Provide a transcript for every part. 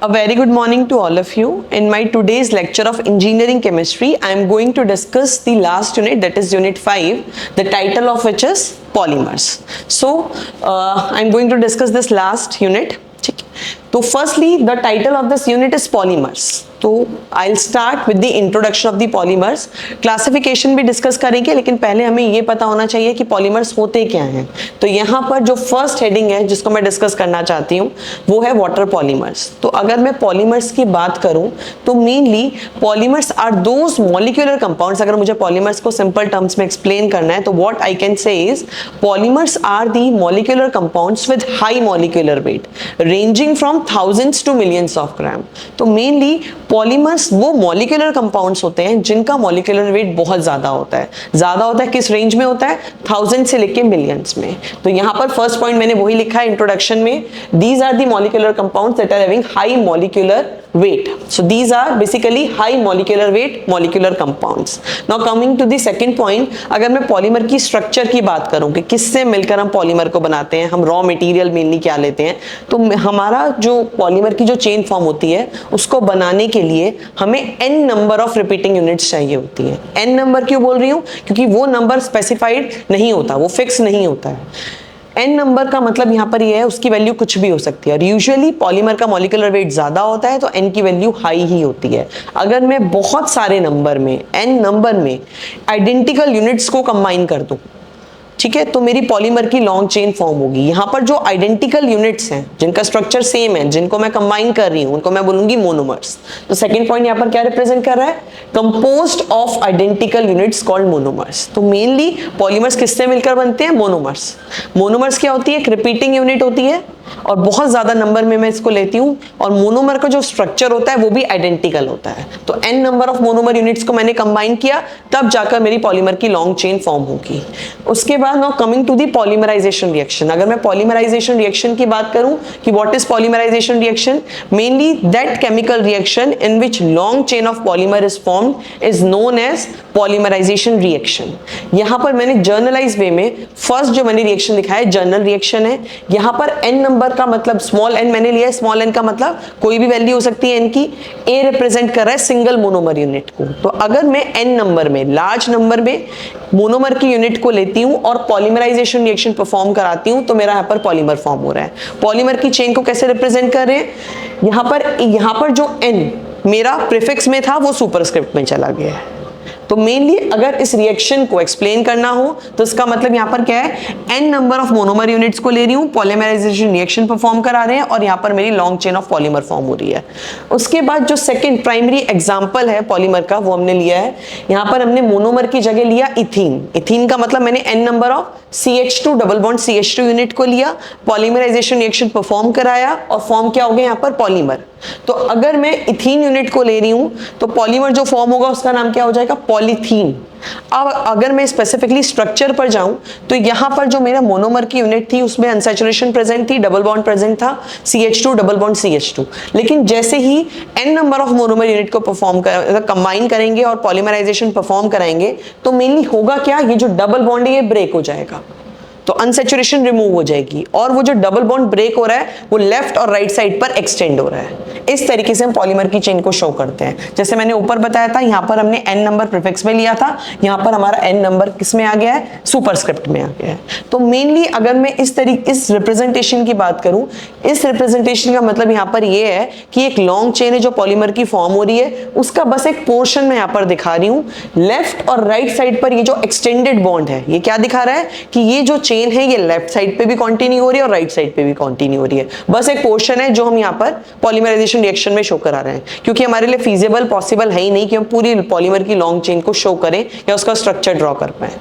A very good morning to all of you. In my today's lecture of engineering chemistry, I am going to discuss the last unit, that is unit 5, the title of which is polymers. So, I am going to discuss this last unit. So firstly, the title of this unit is polymers. तो I'll start with the introduction of the polymers. Classification भी discuss करेंगे, लेकिन पहले हमें ये पता होना चाहिए कि पॉलीमर्स होते क्या हैं. तो यहाँ पर जो फर्स्ट हेडिंग है जिसको मैं डिस्कस करना चाहती हूँ वो है वाटर पॉलीमर्स. तो अगर मैं पॉलीमर्स की बात करूँ तो mainly polymers are those molecular compounds. अगर मुझे पॉलीमर्स को सिंपल टर्म्स में एक्सप्लेन करना है तो what I can say is polymers are the molecular compounds with high molecular weight ranging from thousands to millions of gram. तो mainly polymers वो molecular compounds होते हैं जिनका मॉलिक्यूलर वेट बहुत ज्यादा होता है. ज्यादा होता है किस रेंज में होता है? 1000 से लेके मिलियंस में. तो यहाँ पर फर्स्ट पॉइंट मैंने वही लिखा है इंट्रोडक्शन में, these are the molecular compounds that are having high molecular weight. So these are basically high molecular weight molecular compounds. Now coming to the second point, अगर मैं पॉलीमर की स्ट्रक्चर की बात करूं कि किससे मिलकर हम पॉलीमर को बनाते हैं, हम रॉ मटेरियल मेनली क्या लेते हैं, तो हमारा जो पॉलीमर की जो चेन फॉर्म होती है उसको बनाने के लिए हमें n number of repeating units चाहिए होती है. n नंबर क्यों बोल रही हूँ? क्योंकि वो नंबर स्पेसिफाइड नहीं होता, वो फिक्स नहीं होता है. n नंबर का मतलब यहाँ पर ये है उसकी वैल्यू कुछ भी हो सकती है, और यूजुअली पॉलीमर का मॉलिक्यूलर वेट ज्यादा होता है तो n की वैल्यू हाई ही होती है. अगर मैं बहुत सारे नंबर में n नंबर में आइडेंटिकल यूनिट्स को कंबाइन कर दूं, ठीक है, तो मेरी पॉलीमर की लॉन्ग चेन फॉर्म होगी. यहाँ पर जो आइडेंटिकल यूनिट्स हैं जिनका स्ट्रक्चर सेम है, जिनको मैं कंबाइन कर रही हूँ, उनको मैं बोलूंगी मोनोमर्स. तो सेकंड पॉइंट यहाँ पर क्या रिप्रेजेंट कर रहा है? Composed of identical units called monomers. तो मेनली पॉलीमर्स किससे मिलकर बनते हैं? मोनोमर्स. मोनोमर्स क्या होती है? एक रिपीटिंग यूनिट होती है और बहुत ज्यादा नंबर में मैं इसको लेती हूँ, और मोनोमर का जो स्ट्रक्चर होता है वो भी आइडेंटिकल होता है. तो n number of monomer units को मैंने कंबाइन किया, तब जाकर मेरी पॉलीमर की लॉन्ग चेन फॉर्म होगी. उसके बाद now coming to the polymerisation reaction. अगर मैं पॉलीमराइजेशन रिएक्शन की बात करूं कि what is polymerisation reaction, mainly that chemical reaction in which long chain of polymer is formed is known as polymerisation reaction. यहाँ पर मैंने जर्नलाइज वे में फर्स्ट जो मैंने रिएक्शन दिखाया है जर्नल रिएक्शन है. यहाँ पर n नंबर का मतलब स्मॉल n मैंने लिया है, स्मॉल n का मतलब कोई भी वैल्यू हो सकती है n की. a रिप्रेजेंट कर रहा है सिंगल मोनोमर यूनिट को. तो अगर मैं n नंबर में, लार्ज नंबर में मोनोमर की यूनिट को लेती हूँ और पॉलीमराइजेशन रिएक्शन परफॉर्म कराती हूँ तो मेरा यहाँ पर पॉलीमर फॉर्म हो रहा है. पॉलीमर की चेन को कैसे रिप्रेजेंट कर रहे हैं? यहाँ पर जो n मेरा प्रीफिक्स में था वो सुपरस्क्रिप्ट में चला गया है. तो मेनली अगर इस रिएक्शन को एक्सप्लेन करना हो तो इसका मतलब यहाँ पर क्या है? n number of monomer units को ले रही हूँ, पॉलीमराइजेशन रिएक्शन परफॉर्म करा रहे हैं और यहाँ पर मेरी long chain of polymer form हो रही है. उसके बाद जो सेकंड प्राइमरी एग्जांपल है पॉलीमर का वो हमने लिया है. यहाँ पर हमने मोनोमर की जगह लिया इथीन. इथीन का मतलब मैंने n number of CH2 double bond CH2 unit को लिया, पॉलीमराइजेशन रिएक्शन परफॉर्म कराया और फॉर्म क्या हो गया यहाँ पर? पॉलीमर. तो अगर मैं इथीन यूनिट को ले रही हूं तो पॉलीमर जो फॉर्म होगा उसका नाम क्या हो जाएगा? पॉलीथीन. अब अगर मैं स्पेसिफिकली स्ट्रक्चर पर जाऊं तो यहां पर जो मेरा मोनोमर की यूनिट थी उसमें अनसैचुरेशन प्रेजेंट थी, डबल बॉन्ड प्रेजेंट था, CH2 डबल बॉन्ड CH2. लेकिन जैसे ही n number of monomer unit को कंबाइन करेंगे और पॉलीमराइजेशन परफॉर्म कराएंगे तो मेनली होगा क्या? ये जो डबल बॉन्ड है ये ब्रेक हो जाएगा, तो अनसैचुरेशन रिमूव हो जाएगी और वो जो डबल बॉन्ड ब्रेक हो रहा है वो लेफ्ट और राइट साइड पर एक्सटेंड हो रहा है. इस तरीके से हम पॉलीमर की चेन को शो करते हैं. जैसे मैंने ऊपर बताया था, यहाँ पर हमने n नंबर प्रीफिक्स में लिया था, यहाँ पर हमारा n नंबर किस में आ गया है? सुपरस्क्रिप्ट में आ गया है. तो मेनली अगर मैं इस रिप्रेजेंटेशन की बात करूं, इस रिप्रेजेंटेशन का मतलब यहाँ पर ये है कि एक लॉन्ग चेन है जो पॉलीमर की फॉर्म हो रही है, उसका बस एक पोर्शन में यहाँ पर दिखा रही हूँ. लेफ्ट और राइट साइड पर ये जो एक्सटेंडेड बॉन्ड है ये क्या दिखा रहा है कि ये जो चेन है ये लेफ्ट साइड पे भी कंटिन्यू हो रही है और राइट साइड पे भी कंटिन्यू हो रही है. बस एक पोर्शन है जो हम यहाँ पर पॉलीमराइजेशन रिएक्शन में शो करा रहे हैं, क्योंकि हमारे लिए फीजिबल पॉसिबल है ही नहीं कि हम पूरी पॉलीमर की लॉन्ग चेन को शो करें या उसका स्ट्रक्चर ड्रॉ कर पाए.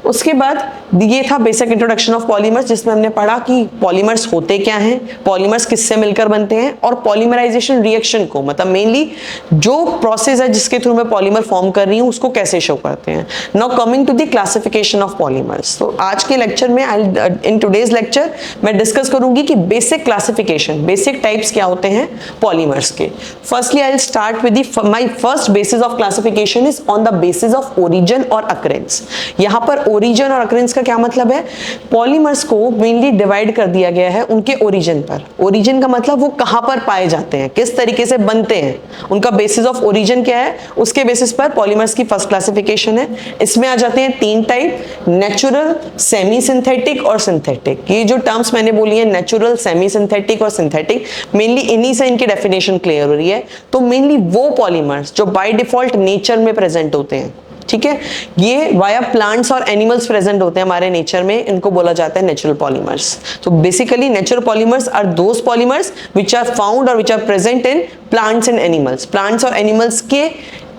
उसके बाद ये था बेसिक इंट्रोडक्शन ऑफ पॉलीमर्स, जिसमें हमने पढ़ा कि पॉलीमर्स होते क्या हैं, पॉलीमर्स किससे मिलकर बनते हैं और पॉलीमराइजेशन रिएक्शन को, मतलब मेनली जो प्रोसेस है जिसके थ्रू मैं पॉलीमर फॉर्म कर रही हूँ उसको कैसे शो करते हैं. Now coming to the classification of polymers. तो आज के लेक्चर में इन टुडेज लेक्चर मैं डिस्कस करूंगी कि बेसिक क्लासिफिकेशन, बेसिक टाइप्स क्या होते हैं पॉलीमर्स के। Firstly I will start with my first basis of classification is on the basis of origin और अकरेंस। यहाँ पर ओरिजिन और अकरेंस का क्या मतलब है? पॉलीमर्स को मेनली डिवाइड कर दिया गया है उनके ओरिजिन पर। ओरिजिन का मतलब वो कहाँ पर पाए जाते हैं, किस तरीके से बनते हैं, उनका बेसिस ऑफ ओरिजिन क्या है, उसके बेसिस पर पॉलीमर्स की फर्स्ट क्लासिफिकेशन है। इसमें आ जाते हैं तीन टाइप, नेचुरल, सेमी सिंथेटिक और सिंथेटिक। ये जो टर्म्स मैंने बोली है नेचुरल, सेमी सिंथेटिक और सिंथेटिक, मेनली इन्हीं से इनकी डेफिनेशन क्लियर हो रही है। तो मेनली वो पॉलीमर्स जो बाय डिफॉल्ट नेचर में प्रेजेंट होते हैं, ठीक है, ये वाया प्लांट्स और एनिमल्स प्रेजेंट होते हैं हमारे नेचर में, इनको बोला जाता है नेचुरल पॉलीमर्स। तो basically natural polymers are those polymers which are found और which are present in plants and animals. Plants और एनिमल्स के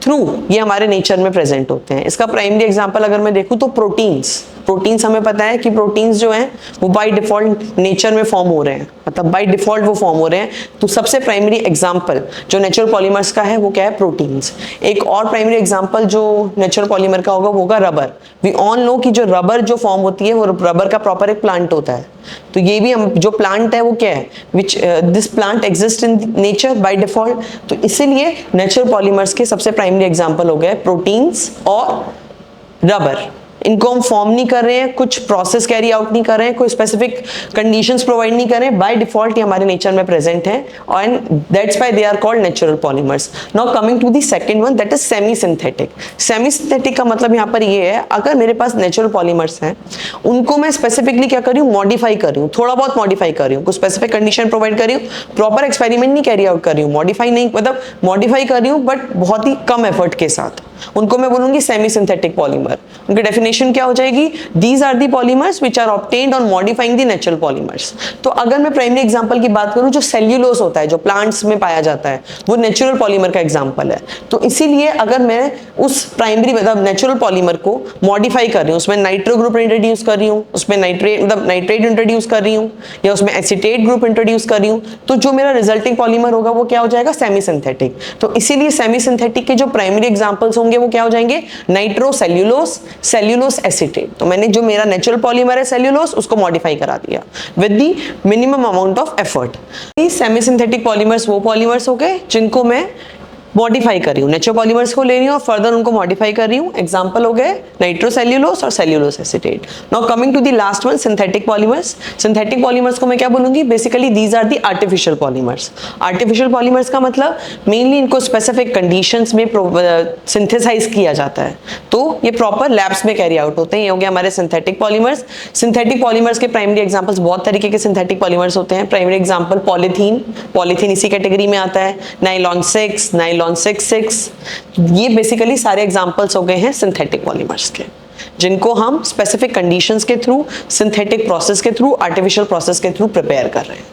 थ्रू ये हमारे नेचर में प्रेजेंट होते हैं। इसका प्राइमरी एग्जांपल अगर मैं देखूं तो प्रोटीन्स हमें पता है कि प्रोटीन्स जो हैं वो बाय डिफॉल्ट नेचर में फॉर्म हो रहे हैं, मतलब बाय डिफॉल्ट वो फॉर्म हो रहे हैं। तो सबसे प्राइमरी एग्जांपल जो नेचुरल पॉलीमर्स का है वो क्या है? प्रोटीन्स। एक और प्राइमरी एग्जांपल जो नेचुरल पॉलीमर का होगा वो होगा रबर। वी ऑल नो कि जो रबर जो फॉर्म होती है वो रबर का प्रॉपर एक प्लांट होता है। तो ये भी हम जो प्लांट है वो क्या है? Which this plant exist in nature by default. तो इसीलिए नेचुरल पॉलीमर्स के सबसे प्राइमरी एग्जांपल हो गए प्रोटीन्स और रबर। इनको हम फॉर्म नहीं कर रहे हैं, कुछ प्रोसेस कैरी आउट नहीं कर रहे हैं, कोई स्पेसिफिक कंडीशंस प्रोवाइड नहीं कर रहे हैं, बाय डिफॉल्ट ये हमारे नेचर में प्रेजेंट है and that's why they are called natural polymers. Now coming to the second one, that is semi synthetic. Semi synthetic का मतलब यहाँ पर ये है, अगर मेरे पास नेचुरल पॉलीमर्स हैं उनको मैं स्पेसिफिकली क्या कर रही हूँ? मॉडिफाई कर रही हूँ, थोड़ा बहुत मॉडिफाई कर रही हूँ, कुछ स्पेसिफिक कंडीशन प्रोवाइड कर रही हूँ, प्रॉपर एक्सपेरिमेंट नहीं कैरी आउट कर रही हूँ, मॉडिफाई नहीं, मतलब मॉडिफाई कर रही हूँ बट बहुत ही कम एफर्ट के साथ, उनको मैं बोलूंगी सेमी सिंथेटिक पॉलीमर। उनकी डेफिनेशन क्या हो जाएगी? These are the polymers which are obtained on modifying the natural polymers. तो अगर मैं प्राइमरी एग्जांपल की बात करूं, जो सेल्यूलोज होता है जो प्लांट्स में पाया जाता है वो नेचुरल पॉलीमर का एग्जांपल है। तो इसीलिए अगर मैं उस प्राइमरी मतलब नेचुरल पॉलीमर को मॉडिफाई कर रही हूँ, उसमें नाइट्रो ग्रुप इंट्रोड्यूस कर रही हूँ, उसमें नाइट्रेट इंट्रोड्यूस कर रही हूँ या उसमें एसीटेट ग्रुप इंट्रोड्यूस कर रही हूँ, तो जो मेरा रिजल्टिंग पॉलीमर होगा वो क्या हो जाएगा? Semi synthetic. तो इसीलिए सेमी सिंथेटिक के जो प्राइमरी एग्जांपल्स होंगे वो क्या हो जाएंगे? Nitro cellulose, cellulose acetate. तो मैंने जो मेरा नेचुरल पॉलीमर है सेल्यूलोज उसको मॉडिफाई करा दिया with the minimum amount of effort. Semi synthetic polymers वो पॉलीमर्स हो गए जिनको मैं मॉडिफाई कर रही हूँ, नेचुरल पॉलीमर्स को ले रही हूँ और फर्दर उनको मॉडिफाई कर रही हूँ। एग्जांपल हो गए नाइट्रोसेल्यूलोज और cellulose acetate. Now coming to the last one, synthetic polymers. Synthetic polymers को मैं क्या बोलूंगी? Basically these are the artificial polymers. Artificial polymers का मतलब मेनली इनको स्पेसिफिक कंडीशंस में सिंथेसाइज किया जाता है, तो ये प्रॉपर लैब्स में कैरी आउट होते हैं। ये हो गया हमारे सिंथेटिक पॉलीमर्स। सिंथेटिक पॉलीमर्स के प्राइमरी एग्जांपल्स, बहुत तरीके के सिंथेटिक पॉलीमर्स होते हैं। प्राइमरी एग्जांपल पॉलीथीन इसी कैटेगरी में आता है, नाइलॉन 6, नाइलॉन 6, ये बेसिकली सारे एग्जांपल्स हो गए हैं सिंथेटिक पॉलीमर्स के, जिनको हम स्पेसिफिक कंडीशंस के थ्रू, सिंथेटिक प्रोसेस के थ्रू, आर्टिफिशियल प्रोसेस के थ्रू प्रिपेयर कर रहे हैं।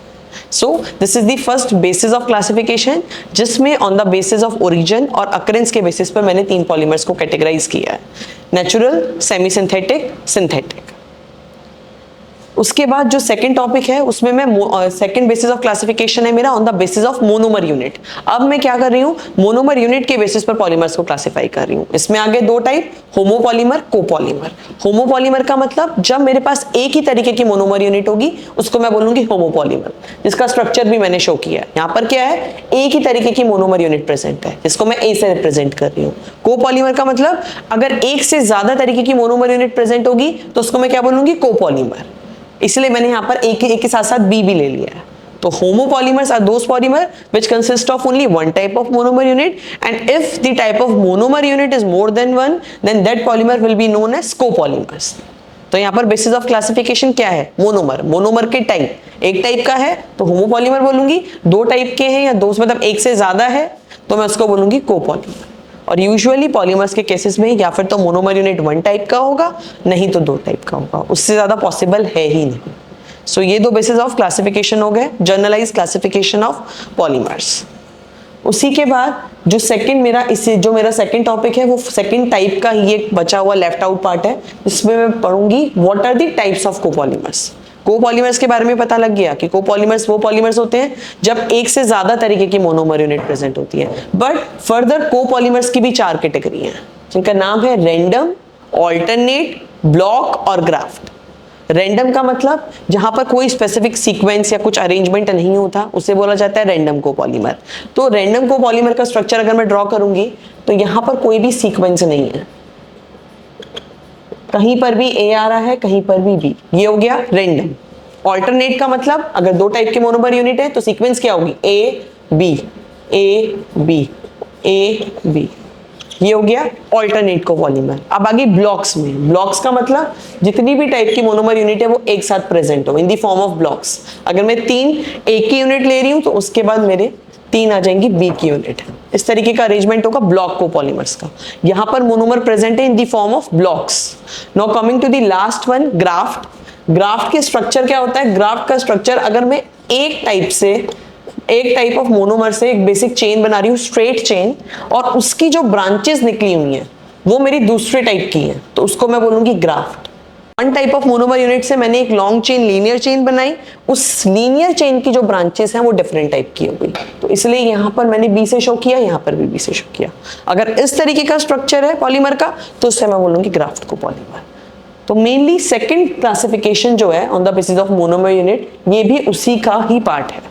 So this is the first basis of classification, जिसमें on the basis of origin और अकरेंस के बेसिस पर मैंने तीन पॉलीमर्स को कैटेगराइज किया है, नेचुरल, सेमी सिंथेटिक, सिंथेटिक। उसके बाद जो सेकंड टॉपिक है उसमें मैं सेकंड बेसिस ऑफ क्लासिफिकेशन है मेरा on the basis of monomer unit. अब मैं क्या कर रही हूँ? मोनोमर यूनिट के बेसिस पर पॉलीमर्स को क्लासिफाई कर रही हूँ। इसमें आगे दो टाइप, होमोपॉलीमर, कोपॉलीमर। होमोपॉलीमर का मतलब जब मेरे पास एक ही तरीके की मोनोमर यूनिट होगी उसको मैं बोलूंगी होमोपॉलीमर, जिसका स्ट्रक्चर भी मैंने शो किया है। यहाँ पर क्या है? एक ही तरीके की मोनोमर यूनिट प्रेजेंट है, जिसको मैं ए से रिप्रेजेंट कर रही हूँ। कोपॉलीमर का मतलब अगर एक से ज्यादा तरीके की मोनोमर यूनिट प्रेजेंट होगी तो उसको मैं क्या बोलूंगी? कोपॉलीमर। इसलिए मैंने यहाँ पर एक के साथ साथ बी भी ले लिया है। तो homopolymers are those polymer which consist of only one type of monomer unit, and if the type of monomer unit is more than one, then that polymer will be known as copolymers. तो यहाँ पर basis of classification क्या है? Monomer. Monomer के type, एक type का है तो होमोपॉलीमर बोलूंगी, दो टाइप के हैं या दो मतलब एक से ज्यादा है तो मैं उसको बोलूंगी कोपॉलीमर। और यूजुअली पॉलीमर्स के केसेस में या फिर तो मोनोमर यूनिट वन टाइप का होगा, नहीं तो दो टाइप का होगा, उससे ज्यादा पॉसिबल है ही नहीं। सो ये दो बेसिस ऑफ क्लासिफिकेशन हो गए, जर्नलाइज क्लासिफिकेशन ऑफ पॉलीमर्स। उसी के बाद जो सेकंड मेरा इससे जो मेरा सेकंड टॉपिक है वो सेकंड टाइप का ही एक बचा हुआ लेफ्ट आउट पार्ट है, जिसमें मैं पढ़ूंगी what are the types of copolymers. Copolymers के बारे में पता लग गया कि कोपॉलीमर्स वो पॉलीमर्स होते हैं जब एक से ज्यादा तरीके की मोनोमर यूनिट प्रेजेंट होती है। बट फर्दर कोपॉलीमर्स की भी चार कैटेगरी हैं, जिनका नाम है रैंडम, ऑल्टरनेट, ब्लॉक और ग्राफ्ट। रैंडम का मतलब जहां पर कोई स्पेसिफिक सीक्वेंस या कुछ अरेंजमेंट नहीं होता उसे बोला जाता है रैंडम कोपॉलीमर। तो रैंडम कोपॉलीमर का स्ट्रक्चर अगर मैं ड्रॉ करूंगी तो यहां पर कोई भी सीक्वेंस नहीं है, कहीं पर भी ए आ रहा है कहीं पर भी बी, ये हो गया रैंडम। ऑल्टरनेट का मतलब अगर दो टाइप के मोनोमर यूनिट है तो सीक्वेंस क्या होगी, A B A B A B, ये हो गया ऑल्टरनेट कोपॉलीमर। अब आगे ब्लॉक्स में, ब्लॉक्स का मतलब जितनी भी टाइप की मोनोमर यूनिट है वो एक साथ प्रेजेंट हो इन द फॉर्म ऑफ ब्लॉक्स। अगर मैं 3 ए की यूनिट ले रही हूं तो उसके बाद मेरे 3 आ जाएंगी बी की यूनिट। इस तरीके का अरेंजमेंट होगा ब्लॉक कोपॉलीमर्स का। यहां पर मोनोमर प्रेजेंट है in the form of blocks. Now coming to the last one, graft. Graft के स्ट्रक्चर क्या होता है, ग्राफ्ट का स्ट्रक्चर अगर मैं एक टाइप ऑफ मोनोमर से एक बेसिक चेन बना रही हूँ, स्ट्रेट चेन, और उसकी जो ब्रांचेस निकली हुई हैं वो मेरी दूसरे टाइप की हैं, तो उसको मैं बोलूंगी graft. One type of monomer unit से मैंने एक लॉन्ग चेन, लीनियर चेन बनाई, उस लीनियर चेन की जो ब्रांचेस हैं वो डिफरेंट टाइप की हो गई, तो इसलिए यहां पर मैंने बी से शो किया, यहां पर भी बी से शो किया। अगर इस तरीके का स्ट्रक्चर है पॉलीमर का तो उससे मैं बोलूंगी ग्राफ्ट को पॉलीमर। तो मेनली सेकंड क्लासिफिकेशन जो है on the basis of monomer unit, ये भी उसी का ही पार्ट है।